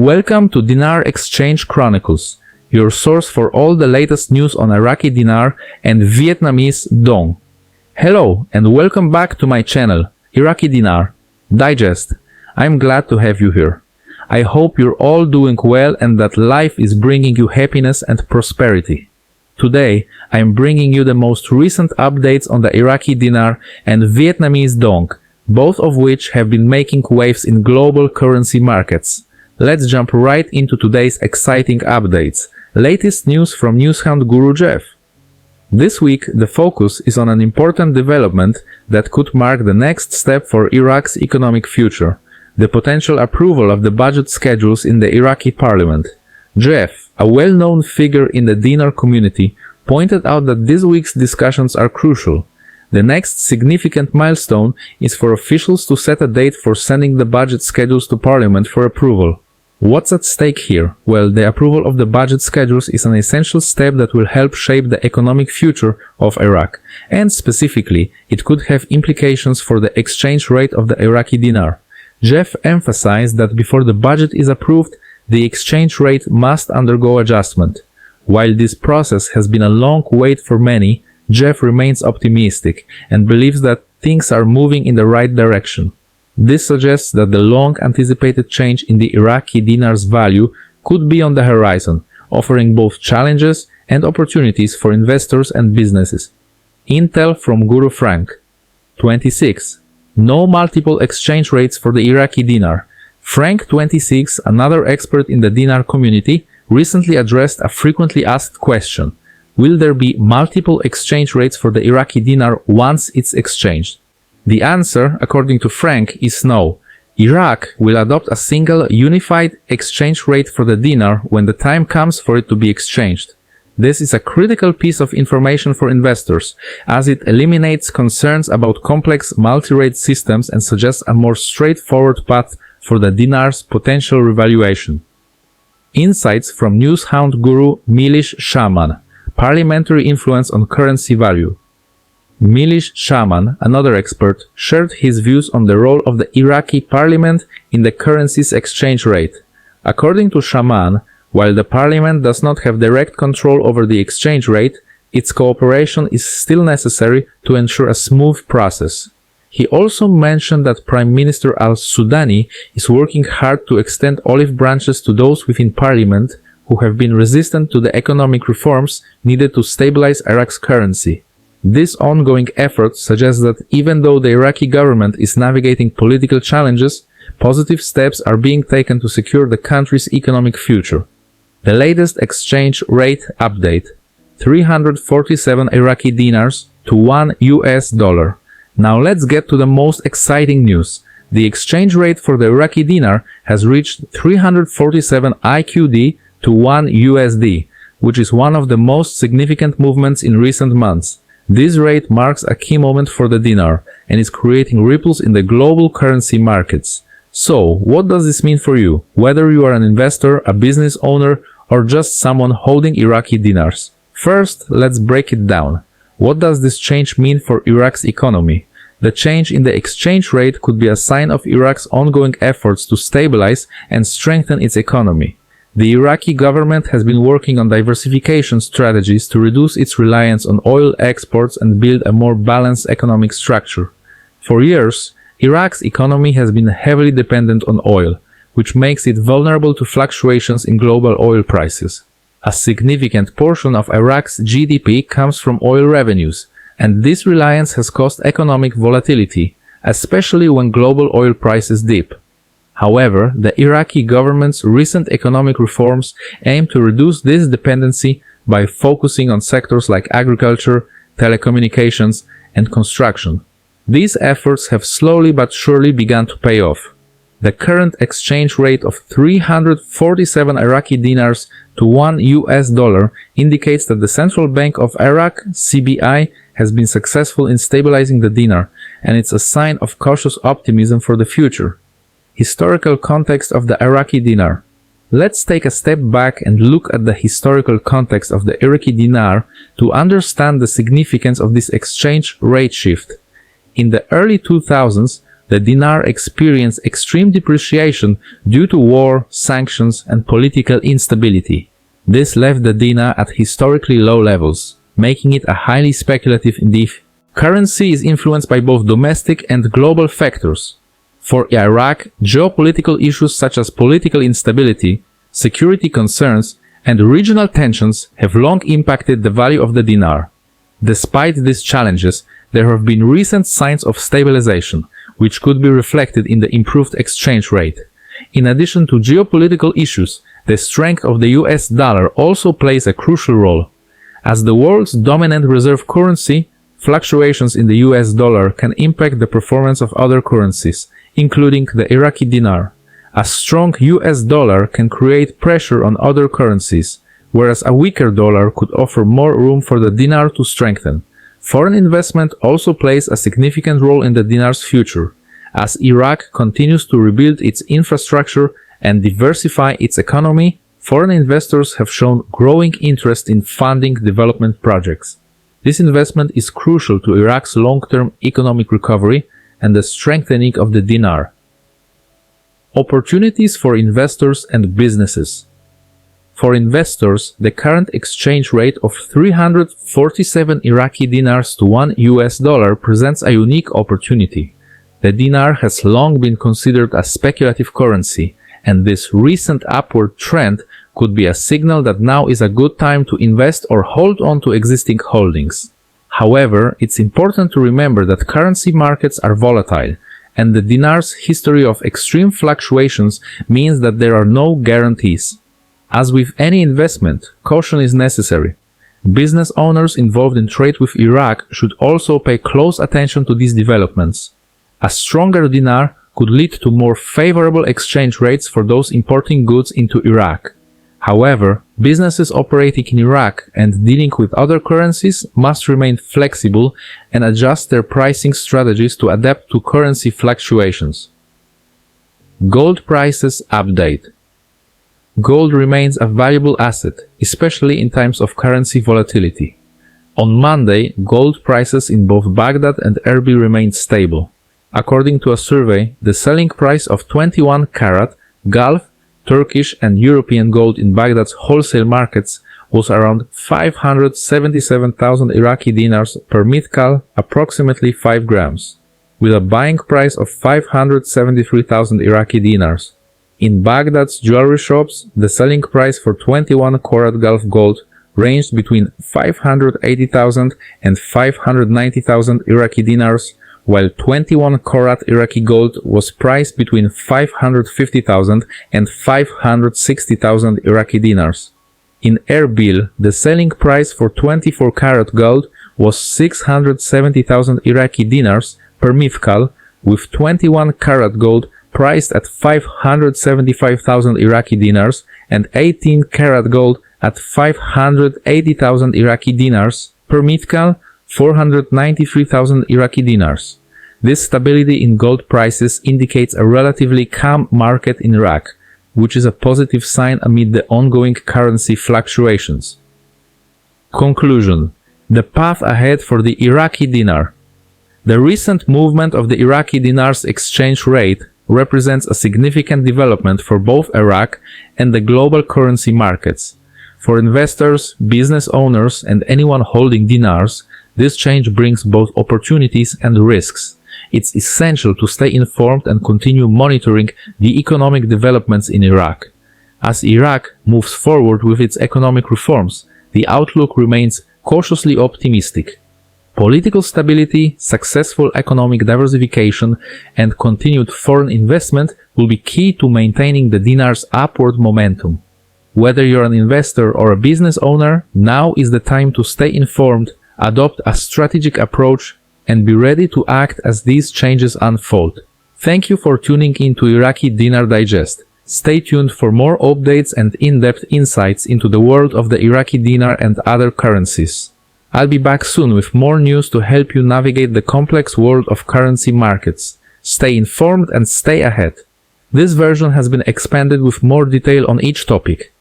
Welcome to Dinar Exchange Chronicles, your source for all the latest news on Iraqi Dinar and Vietnamese Dong. Hello and welcome back to my channel, Iraqi Dinar Digest. I'm glad to have you here. I hope you're all doing well and that life is bringing you happiness and prosperity. Today, I'm bringing you the most recent updates on the Iraqi Dinar and Vietnamese Dong, both of which have been making waves in global currency markets. Let's jump right into today's exciting updates. Latest news from Newshound Guru Jeff. This week, the focus is on an important development that could mark the next step for Iraq's economic future: the potential approval of the budget schedules in the Iraqi parliament. Jeff, a well-known figure in the dinar community, pointed out that this week's discussions are crucial. The next significant milestone is for officials to set a date for sending the budget schedules to parliament for approval. What's at stake here? Well, the approval of the budget schedules is an essential step that will help shape the economic future of Iraq, and specifically, it could have implications for the exchange rate of the Iraqi dinar. Jeff emphasized that before the budget is approved, the exchange rate must undergo adjustment. While this process has been a long wait for many, Jeff remains optimistic and believes that things are moving in the right direction. This suggests that the long-anticipated change in the Iraqi dinar's value could be on the horizon, offering both challenges and opportunities for investors and businesses. Intel from Guru Frank. 26. No multiple exchange rates for the Iraqi dinar. Frank 26, another expert in the dinar community, recently addressed a frequently asked question: will there be multiple exchange rates for the Iraqi dinar once it's exchanged? The answer, according to Frank, is no. Iraq will adopt a single unified exchange rate for the dinar when the time comes for it to be exchanged. This is a critical piece of information for investors, as it eliminates concerns about complex multi-rate systems and suggests a more straightforward path for the dinar's potential revaluation. Insights from Newshound Guru Milish Shaman. Parliamentary influence on currency value. Milish Shaman, another expert, shared his views on the role of the Iraqi parliament in the currency's exchange rate. According to Shaman, while the parliament does not have direct control over the exchange rate, its cooperation is still necessary to ensure a smooth process. He also mentioned that Prime Minister al-Sudani is working hard to extend olive branches to those within parliament who have been resistant to the economic reforms needed to stabilize Iraq's currency. This ongoing effort suggests that even though the Iraqi government is navigating political challenges, positive steps are being taken to secure the country's economic future. The latest exchange rate update: 347 Iraqi dinars to $1. Now let's get to the most exciting news. The exchange rate for the Iraqi dinar has reached 347 IQD to $1, which is one of the most significant movements in recent months. This rate marks a key moment for the dinar and is creating ripples in the global currency markets. So, what does this mean for you, whether you are an investor, a business owner, or just someone holding Iraqi dinars? First, let's break it down. What does this change mean for Iraq's economy? The change in the exchange rate could be a sign of Iraq's ongoing efforts to stabilize and strengthen its economy. The Iraqi government has been working on diversification strategies to reduce its reliance on oil exports and build a more balanced economic structure. For years, Iraq's economy has been heavily dependent on oil, which makes it vulnerable to fluctuations in global oil prices. A significant portion of Iraq's GDP comes from oil revenues, and this reliance has caused economic volatility, especially when global oil prices dip. However, the Iraqi government's recent economic reforms aim to reduce this dependency by focusing on sectors like agriculture, telecommunications, and construction. These efforts have slowly but surely begun to pay off. The current exchange rate of 347 Iraqi dinars to $1 indicates that the Central Bank of Iraq, CBI, has been successful in stabilizing the dinar, and it's a sign of cautious optimism for the future. Historical context of the Iraqi dinar. Let's take a step back and look at the historical context of the Iraqi dinar to understand the significance of this exchange rate shift. In the early 2000s, the dinar experienced extreme depreciation due to war, sanctions, and political instability. This left the dinar at historically low levels, making it a highly speculative indice. Currency is influenced by both domestic and global factors. For Iraq, geopolitical issues such as political instability, security concerns, and regional tensions have long impacted the value of the dinar. Despite these challenges, there have been recent signs of stabilization, which could be reflected in the improved exchange rate. In addition to geopolitical issues, the strength of the US dollar also plays a crucial role. As the world's dominant reserve currency, fluctuations in the US dollar can impact the performance of other currencies, including the Iraqi dinar. A strong US dollar can create pressure on other currencies, whereas a weaker dollar could offer more room for the dinar to strengthen. Foreign investment also plays a significant role in the dinar's future. As Iraq continues to rebuild its infrastructure and diversify its economy, foreign investors have shown growing interest in funding development projects. This investment is crucial to Iraq's long-term economic recovery and the strengthening of the dinar. Opportunities for investors and businesses. For investors, the current exchange rate of 347 Iraqi dinars to $1 presents a unique opportunity. The dinar has long been considered a speculative currency, and this recent upward trend could be a signal that now is a good time to invest or hold on to existing holdings. However, it's important to remember that currency markets are volatile, and the dinar's history of extreme fluctuations means that there are no guarantees. As with any investment, caution is necessary. Business owners involved in trade with Iraq should also pay close attention to these developments. A stronger dinar could lead to more favorable exchange rates for those importing goods into Iraq. However, businesses operating in Iraq and dealing with other currencies must remain flexible and adjust their pricing strategies to adapt to currency fluctuations. Gold prices update. Gold remains a valuable asset, especially in times of currency volatility. On Monday, gold prices in both Baghdad and Erbil remained stable. According to a survey, the selling price of 21-carat Gulf, Turkish and European gold in Baghdad's wholesale markets was around 577,000 Iraqi dinars per mithqal, approximately 5 grams, with a buying price of 573,000 Iraqi dinars. In Baghdad's jewelry shops, the selling price for 21-carat Gulf gold ranged between 580,000 and 590,000 Iraqi dinars, while 21-carat Iraqi gold was priced between 550,000 and 560,000 Iraqi dinars. In Erbil, the selling price for 24-carat gold was 670,000 Iraqi dinars per mithqal, with 21-carat gold priced at 575,000 Iraqi dinars and 18-karat gold at 580,000 Iraqi dinars per mithqal, 493,000 Iraqi dinars. This stability in gold prices indicates a relatively calm market in Iraq, which is a positive sign amid the ongoing currency fluctuations. Conclusion: the path ahead for the Iraqi dinar. The recent movement of the Iraqi dinar's exchange rate represents a significant development for both Iraq and the global currency markets. For investors, business owners, and anyone holding dinars, this change brings both opportunities and risks. It's essential to stay informed and continue monitoring the economic developments in Iraq. As Iraq moves forward with its economic reforms, the outlook remains cautiously optimistic. Political stability, successful economic diversification, and continued foreign investment will be key to maintaining the dinar's upward momentum. Whether you're an investor or a business owner, now is the time to stay informed, adopt a strategic approach, and be ready to act as these changes unfold. Thank you for tuning in to Iraqi Dinar Digest. Stay tuned for more updates and in-depth insights into the world of the Iraqi dinar and other currencies. I'll be back soon with more news to help you navigate the complex world of currency markets. Stay informed and stay ahead. This version has been expanded with more detail on each topic.